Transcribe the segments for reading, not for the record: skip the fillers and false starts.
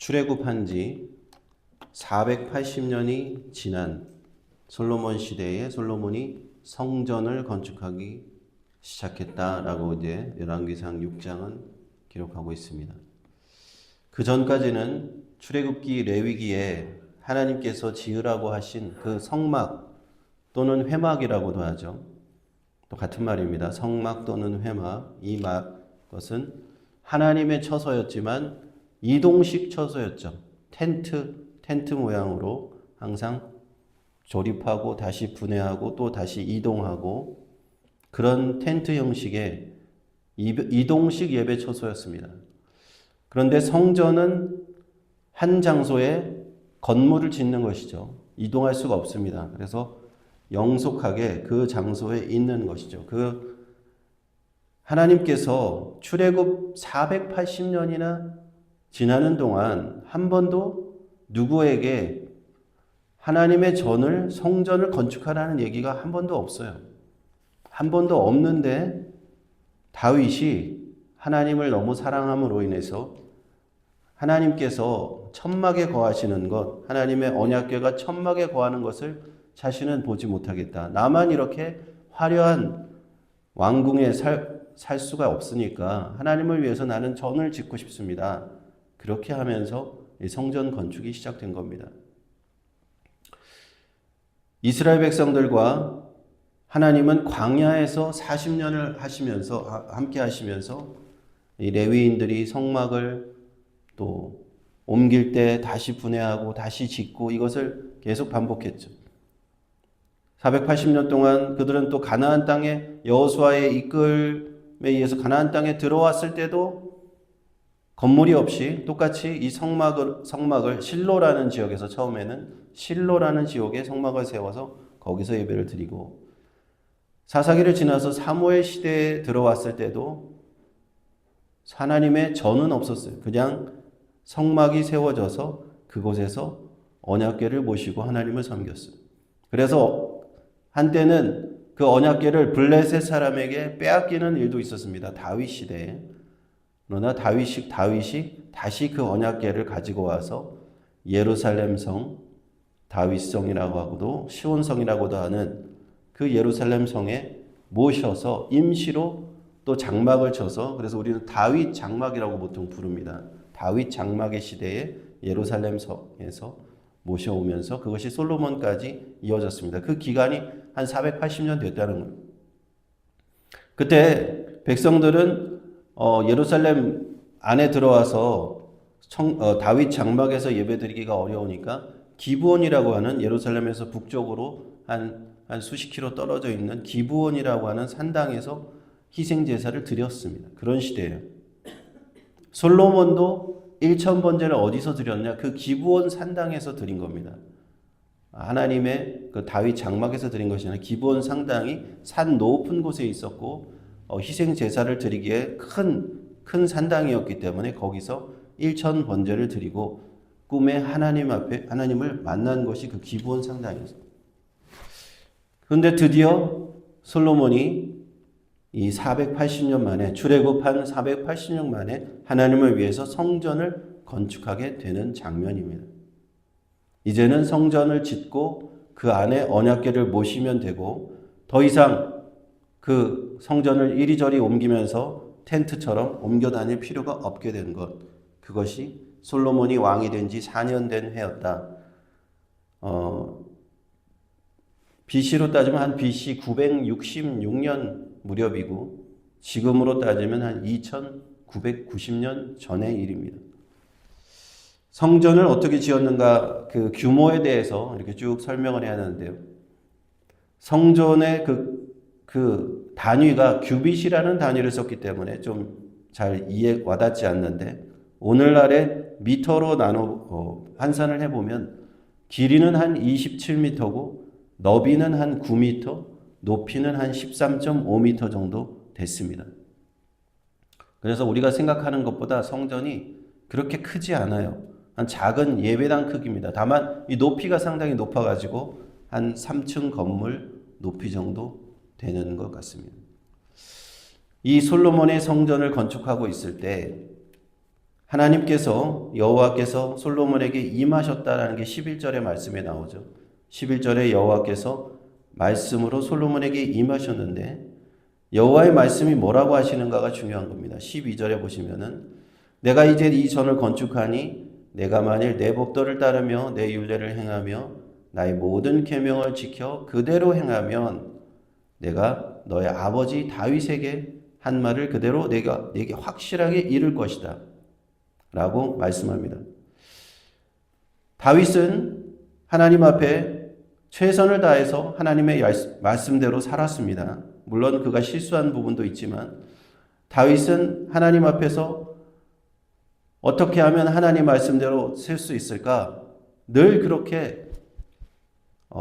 출애굽한 지 480년이 지난 솔로몬 시대에 솔로몬이 성전을 건축하기 시작했다라고 이제 열왕기상 6장은 기록하고 있습니다. 그 전까지는 출애굽기 레위기에 하나님께서 지으라고 하신 그 성막 또는 회막이라고도 하죠. 또 같은 말입니다. 성막 또는 회막, 이 것은 하나님의 처소였지만 이동식 처소였죠. 텐트 모양으로 항상 조립하고 다시 분해하고 또 다시 이동하고 그런 텐트 형식의 이동식 예배 처소였습니다. 그런데 성전은 한 장소에 건물을 짓는 것이죠. 이동할 수가 없습니다. 그래서 영속하게 그 장소에 있는 것이죠. 하나님께서 출애굽 480년이나 지나는 동안 한 번도 누구에게 하나님의 성전을 건축하라는 얘기가 한 번도 없어요. 한 번도 없는데 다윗이 하나님을 너무 사랑함으로 인해서 하나님께서 천막에 거하시는 것, 하나님의 언약궤가 천막에 거하는 것을 자신은 보지 못하겠다. 나만 이렇게 화려한 왕궁에 살 수가 없으니까 하나님을 위해서 나는 전을 짓고 싶습니다. 그렇게 하면서 성전 건축이 시작된 겁니다. 이스라엘 백성들과 하나님은 광야에서 40년을 함께 하시면서 이 레위인들이 성막을 또 옮길 때 다시 분해하고 다시 짓고 이것을 계속 반복했죠. 480년 동안 그들은 또 가나안 땅에 여호수아의 이끌음에 의해서 가나안 땅에 들어왔을 때도 건물이 없이 똑같이 이 성막을 실로라는 지역에서 처음에는 실로라는 지역에 성막을 세워서 거기서 예배를 드리고 사사기를 지나서 사무엘 시대에 들어왔을 때도 하나님의 전은 없었어요. 그냥 성막이 세워져서 그곳에서 언약궤를 모시고 하나님을 섬겼어요. 그래서 한때는 그 언약궤를 블레셋 사람에게 빼앗기는 일도 있었습니다. 다윗 시대에. 그러나 다윗이 다시 그 언약궤를 가지고 와서 예루살렘 성, 다윗성이라고 하고도 시온성이라고도 하는 그 예루살렘 성에 모셔서 임시로 또 장막을 쳐서 그래서 우리는 다윗 장막이라고 보통 부릅니다. 다윗 장막의 시대에 예루살렘 성에서 모셔오면서 그것이 솔로몬까지 이어졌습니다. 그 기간이 한 480년 됐다는 거예요. 그때 백성들은 예루살렘 안에 들어와서 다윗 장막에서 예배드리기가 어려우니까 기브온이라고 하는 예루살렘에서 북쪽으로 한 수십 킬로 떨어져 있는 기브온이라고 하는 산당에서 희생 제사를 드렸습니다. 그런 시대예요. 솔로몬도 1,000번제를 어디서 드렸냐? 그 기브온 산당에서 드린 겁니다. 하나님의 그 다윗 장막에서 드린 것이 아니라 기브온 산당이 산 높은 곳에 있었고 희생 제사를 드리기에 큰 산당이었기 때문에 거기서 1,000번제를 드리고 꿈에 하나님 앞에 하나님을 만난 것이 그 기브온 산당이었습니다. 그런데 드디어 솔로몬이 이 480년 만에 출애굽한 480년 만에 하나님을 위해서 성전을 건축하게 되는 장면입니다. 이제는 성전을 짓고 그 안에 언약궤를 모시면 되고 더 이상 그 성전을 이리저리 옮기면서 텐트처럼 옮겨 다닐 필요가 없게 된 것. 그것이 솔로몬이 왕이 된 지 4년 된 해였다. BC로 따지면 한 BC 966년 무렵이고 지금으로 따지면 한 2990년 전의 일입니다. 성전을 어떻게 지었는가 그 규모에 대해서 이렇게 쭉 설명을 해야 하는데요. 성전의 그 단위가 규빗이라는 단위를 썼기 때문에 좀 잘 이해 와닿지 않는데 오늘날의 미터로 환산을 해보면 길이는 한 27m고 너비는 한 9m, 높이는 한 13.5m 정도 됐습니다. 그래서 우리가 생각하는 것보다 성전이 그렇게 크지 않아요. 한 작은 예배당 크기입니다. 다만 이 높이가 상당히 높아가지고 한 3층 건물 높이 정도 되는 것 같습니다. 이 솔로몬의 성전을 건축하고 있을 때 하나님께서 여호와께서 솔로몬에게 임하셨다라는 게 11절의 말씀에 나오죠. 11절에 여호와께서 말씀으로 솔로몬에게 임하셨는데 여호와의 말씀이 뭐라고 하시는가가 중요한 겁니다. 12절에 보시면은 내가 이제 이 전을 건축하니 내가 만일 내 법도를 따르며 내 율례를 행하며 나의 모든 계명을 지켜 그대로 행하면 내가 너의 아버지 다윗에게 한 말을 그대로 내게 확실하게 이룰 것이다 라고 말씀합니다. 다윗은 하나님 앞에 최선을 다해서 하나님의 말씀대로 살았습니다. 물론 그가 실수한 부분도 있지만 다윗은 하나님 앞에서 어떻게 하면 하나님 말씀대로 살 수 있을까? 늘 그렇게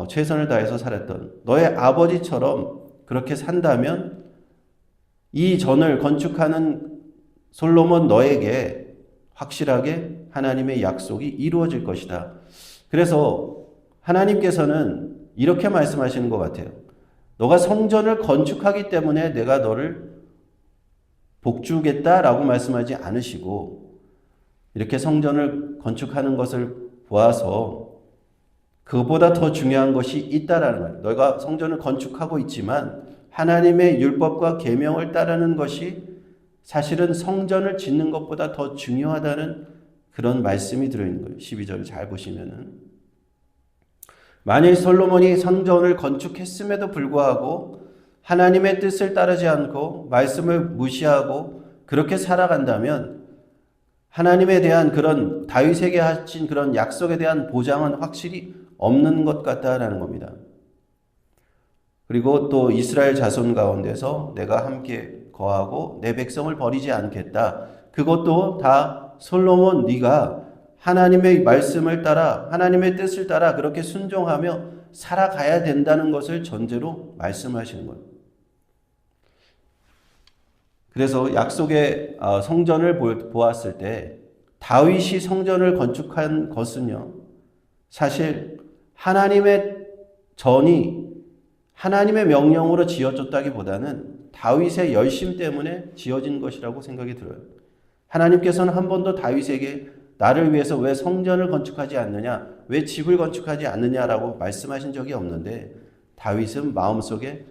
최선을 다해서 살았던 너의 아버지처럼 그렇게 산다면 이 전을 건축하는 솔로몬 너에게 확실하게 하나님의 약속이 이루어질 것이다. 그래서 하나님께서는 이렇게 말씀하시는 것 같아요. 너가 성전을 건축하기 때문에 내가 너를 복주겠다라고 말씀하지 않으시고 이렇게 성전을 건축하는 것을 보아서 그보다 더 중요한 것이 있다라는 거예요. 너가 성전을 건축하고 있지만 하나님의 율법과 계명을 따르는 것이 사실은 성전을 짓는 것보다 더 중요하다는 그런 말씀이 들어있는 거예요. 12절을 잘 보시면은 만일 솔로몬이 성전을 건축했음에도 불구하고 하나님의 뜻을 따르지 않고 말씀을 무시하고 그렇게 살아간다면 하나님에 대한 그런 다윗에게 하신 그런 약속에 대한 보장은 확실히 없는 것 같다라는 겁니다. 그리고 또 이스라엘 자손 가운데서 내가 함께 거하고 내 백성을 버리지 않겠다. 그것도 다 솔로몬 네가 하나님의 말씀을 따라 하나님의 뜻을 따라 그렇게 순종하며 살아가야 된다는 것을 전제로 말씀하시는 거예요. 그래서 약속의 성전을 보았을 때 다윗이 성전을 건축한 것은요. 사실 하나님의 전이 하나님의 명령으로 지어졌다기보다는 다윗의 열심 때문에 지어진 것이라고 생각이 들어요. 하나님께서는 한 번도 다윗에게 나를 위해서 왜 성전을 건축하지 않느냐, 왜 집을 건축하지 않느냐라고 말씀하신 적이 없는데 다윗은 마음속에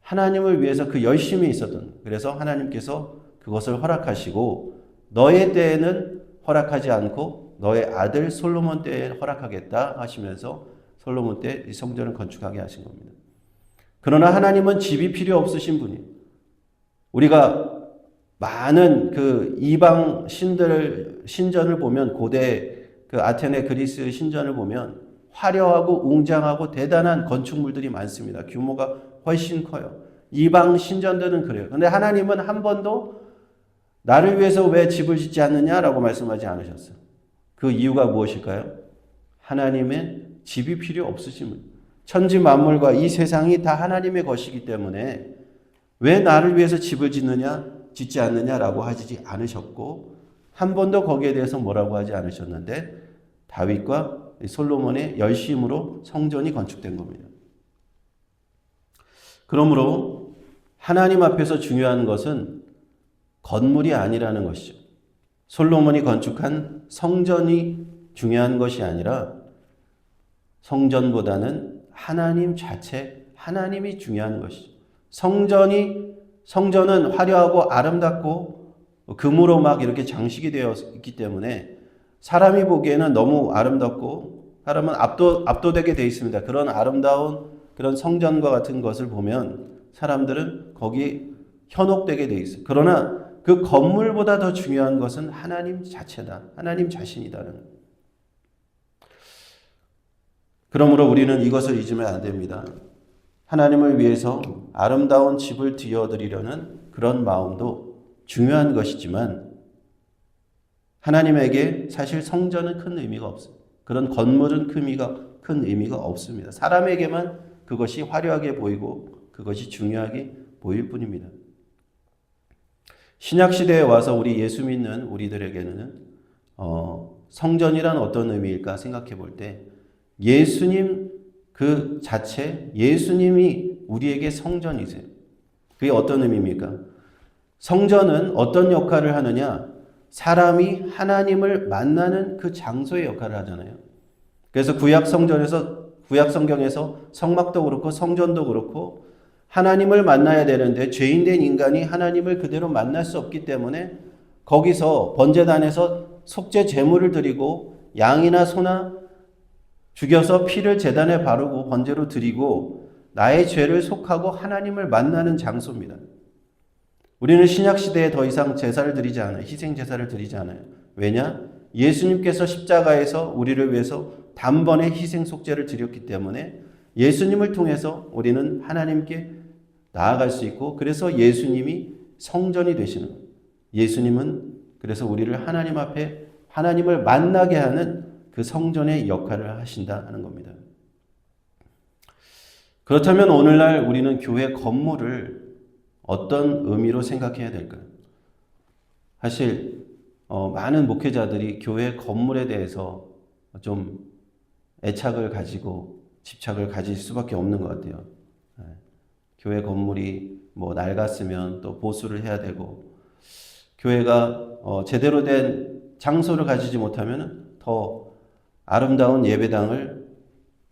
하나님을 위해서 그 열심이 있었던, 그래서 하나님께서 그것을 허락하시고 너의 때에는 허락하지 않고 너의 아들 솔로몬 때에 허락하겠다 하시면서 솔로몬 때 이 성전을 건축하게 하신 겁니다. 그러나 하나님은 집이 필요 없으신 분이에요. 우리가 많은 그 이방 신전을 보면 고대 그 아테네 그리스 신전을 보면 화려하고 웅장하고 대단한 건축물들이 많습니다. 규모가 훨씬 커요. 이방 신전들은 그래요. 그런데 하나님은 한 번도 나를 위해서 왜 집을 짓지 않느냐라고 말씀하지 않으셨어요. 그 이유가 무엇일까요? 하나님의 집이 필요 없으심을. 천지 만물과 이 세상이 다 하나님의 것이기 때문에 왜 나를 위해서 집을 짓지 않느냐라고 하지 않으셨고 한 번도 거기에 대해서 뭐라고 하지 않으셨는데 다윗과 솔로몬의 열심으로 성전이 건축된 겁니다. 그러므로 하나님 앞에서 중요한 것은 건물이 아니라는 것이죠. 솔로몬이 건축한 성전이 중요한 것이 아니라 성전보다는 하나님 자체, 하나님이 중요한 것이죠. 성전은 화려하고 아름답고 금으로 막 이렇게 장식이 되어 있기 때문에 사람이 보기에는 너무 아름답고 사람은 압도되게 되어 있습니다. 그런 아름다운 그런 성전과 같은 것을 보면 사람들은 거기에 현혹되게 되어 있어요. 그러나 그 건물보다 더 중요한 것은 하나님 자체다. 하나님 자신이다는 거예요. 그러므로 우리는 이것을 잊으면 안 됩니다. 하나님을 위해서 아름다운 집을 지어드리려는 그런 마음도 중요한 것이지만 하나님에게 사실 성전은 큰 의미가 없어요. 그런 건물은 큰 의미가 없습니다. 사람에게만 그것이 화려하게 보이고 그것이 중요하게 보일 뿐입니다. 신약시대에 와서 우리 예수 믿는 우리들에게는 성전이란 어떤 의미일까 생각해 볼 때 예수님 그 자체, 예수님이 우리에게 성전이세요. 그게 어떤 의미입니까? 성전은 어떤 역할을 하느냐? 사람이 하나님을 만나는 그 장소의 역할을 하잖아요. 그래서 구약 성경에서 성막도 그렇고 성전도 그렇고 하나님을 만나야 되는데 죄인된 인간이 하나님을 그대로 만날 수 없기 때문에 거기서 번제단에서 속죄 제물을 드리고 양이나 소나 죽여서 피를 제단에 바르고 번제로 드리고 나의 죄를 속하고 하나님을 만나는 장소입니다. 우리는 신약시대에 더 이상 제사를 드리지 않아요. 희생제사를 드리지 않아요. 왜냐? 예수님께서 십자가에서 우리를 위해서 단번에 희생 속죄를 드렸기 때문에 예수님을 통해서 우리는 하나님께 나아갈 수 있고 그래서 예수님이 성전이 되시는 거예요. 예수님은 그래서 우리를 하나님 앞에 하나님을 만나게 하는 그 성전의 역할을 하신다 하는 겁니다. 그렇다면 오늘날 우리는 교회 건물을 어떤 의미로 생각해야 될까요? 사실 많은 목회자들이 교회 건물에 대해서 좀 애착을 가지고 집착을 가질 수밖에 없는 것 같아요. 교회 건물이 뭐 낡았으면 또 보수를 해야 되고 교회가 제대로 된 장소를 가지지 못하면 더 아름다운 예배당을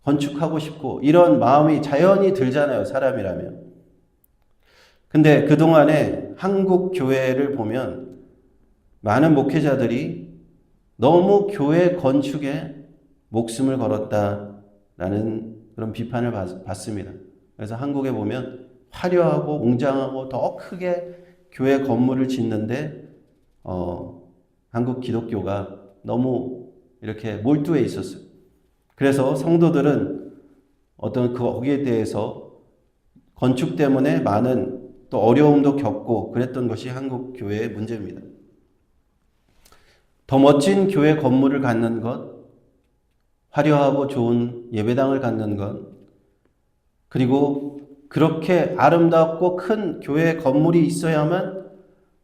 건축하고 싶고 이런 마음이 자연히 들잖아요. 사람이라면. 근데 그동안에 한국 교회를 보면 많은 목회자들이 너무 교회 건축에 목숨을 걸었다라는 그런 비판을 받습니다. 그래서 한국에 보면 화려하고 웅장하고 더 크게 교회 건물을 짓는데 한국 기독교가 너무 이렇게 몰두해 있었어요. 그래서 성도들은 거기에 대해서 건축 때문에 많은 또 어려움도 겪고 그랬던 것이 한국 교회의 문제입니다. 더 멋진 교회 건물을 갖는 것, 화려하고 좋은 예배당을 갖는 것, 그리고 그렇게 아름답고 큰 교회 건물이 있어야만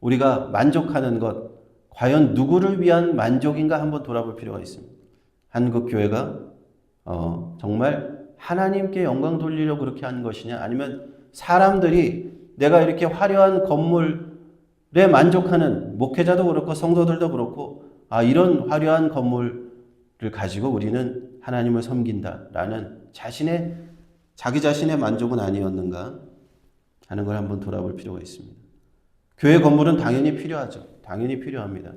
우리가 만족하는 것, 과연 누구를 위한 만족인가 한번 돌아볼 필요가 있습니다. 한국 교회가 정말 하나님께 영광 돌리려고 그렇게 하는 것이냐, 아니면 사람들이 내가 이렇게 화려한 건물에 만족하는 목회자도 그렇고 성도들도 그렇고 이런 화려한 건물을 가지고 우리는 하나님을 섬긴다라는 자기 자신의 만족은 아니었는가 하는 걸 한번 돌아볼 필요가 있습니다. 교회 건물은 당연히 필요하죠. 당연히 필요합니다.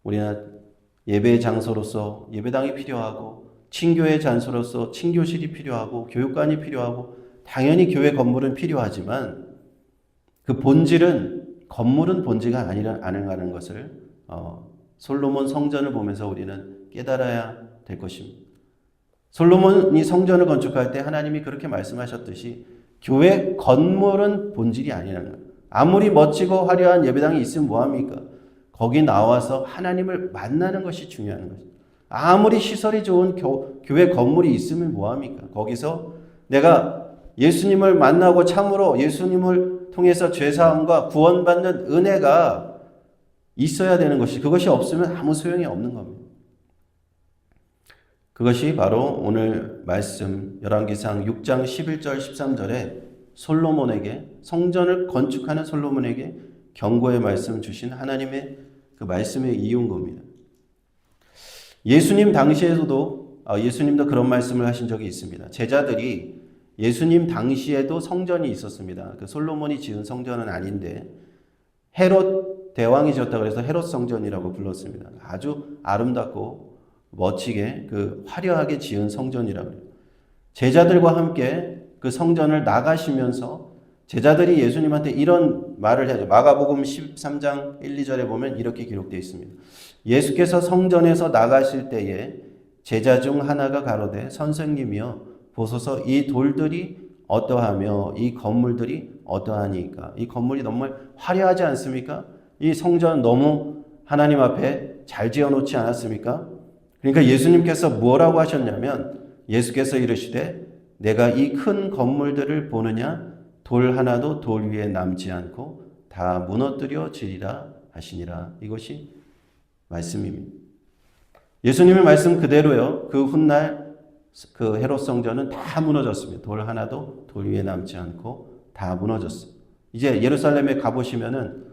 우리나 예배의 장소로서 예배당이 필요하고 친교의 장소로서 친교실이 필요하고 교육관이 필요하고 당연히 교회 건물은 필요하지만 그 건물은 본질가 아니라는 것을 솔로몬 성전을 보면서 우리는 깨달아야 될 것입니다. 솔로몬이 성전을 건축할 때 하나님이 그렇게 말씀하셨듯이 교회 건물은 본질이 아니라는 거예요. 아무리 멋지고 화려한 예배당이 있으면 뭐합니까? 거기 나와서 하나님을 만나는 것이 중요한 거죠. 아무리 시설이 좋은 교회 건물이 있으면 뭐합니까? 거기서 내가 예수님을 만나고 참으로 예수님을 통해서 죄사함과 구원받는 은혜가 있어야 되는 것이, 그것이 없으면 아무 소용이 없는 겁니다. 그것이 바로 오늘 말씀 열왕기상 6장 11절 13절에 솔로몬에게, 성전을 건축하는 솔로몬에게 경고의 말씀 주신 하나님의 그 말씀의 이유인 겁니다. 예수님 당시에도 예수님도 그런 말씀을 하신 적이 있습니다. 제자들이 예수님 당시에도 성전이 있었습니다. 그 솔로몬이 지은 성전은 아닌데 헤롯 대왕이 지었다 그래서 헤롯 성전이라고 불렀습니다. 아주 아름답고 멋지게 화려하게 지은 성전이라고 해요. 제자들과 함께 그 성전을 나가시면서 제자들이 예수님한테 이런 말을 하죠. 마가복음 13장 1, 2절에 보면 이렇게 기록되어 있습니다. 예수께서 성전에서 나가실 때에 제자 중 하나가 가로되 선생님이여 보소서 이 돌들이 어떠하며 이 건물들이 어떠하니까. 이 건물이 너무 화려하지 않습니까? 이 성전 너무 하나님 앞에 잘 지어놓지 않았습니까? 그러니까 예수님께서 뭐라고 하셨냐면 예수께서 이르시되 내가 이 큰 건물들을 보느냐 돌 하나도 돌 위에 남지 않고 다 무너뜨려지리라 하시니라. 이것이 말씀입니다. 예수님의 말씀 그대로요. 그 훗날 그 헤롯 성전은 다 무너졌습니다. 돌 하나도 돌 위에 남지 않고 다 무너졌어요. 이제 예루살렘에 가보시면은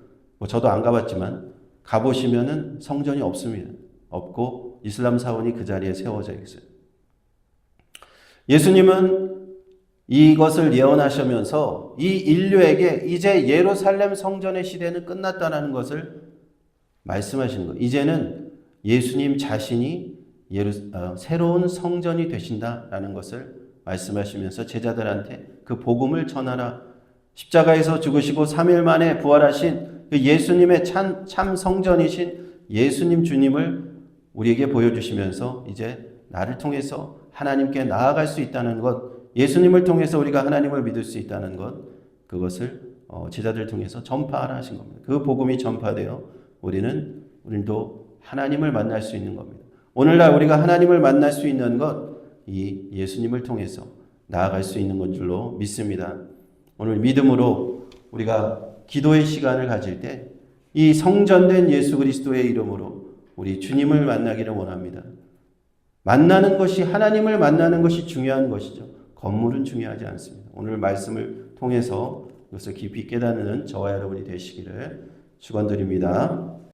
저도 안 가봤지만 가보시면은 성전이 없습니다. 없고 이슬람 사원이 그 자리에 세워져 있어요. 예수님은 이것을 예언하시면서 이 인류에게 이제 예루살렘 성전의 시대는 끝났다는 것을 말씀하시는 거예요. 이제는 예수님 자신이 새로운 성전이 되신다라는 것을 말씀하시면서 제자들한테 그 복음을 전하라. 십자가에서 죽으시고 3일 만에 부활하신 그 예수님의 참 성전이신 예수님 주님을 우리에게 보여주시면서 이제 나를 통해서 하나님께 나아갈 수 있다는 것, 예수님을 통해서 우리가 하나님을 믿을 수 있다는 것, 그것을 제자들 통해서 전파하라 하신 겁니다. 그 복음이 전파되어 우리도 하나님을 만날 수 있는 겁니다. 오늘날 우리가 하나님을 만날 수 있는 것, 이 예수님을 통해서 나아갈 수 있는 건 줄로 믿습니다. 오늘 믿음으로 우리가 기도의 시간을 가질 때 이 성전된 예수 그리스도의 이름으로 우리 주님을 만나기를 원합니다. 만나는 것이, 하나님을 만나는 것이 중요한 것이죠. 건물은 중요하지 않습니다. 오늘 말씀을 통해서 이것을 깊이 깨닫는 저와 여러분이 되시기를 축원드립니다.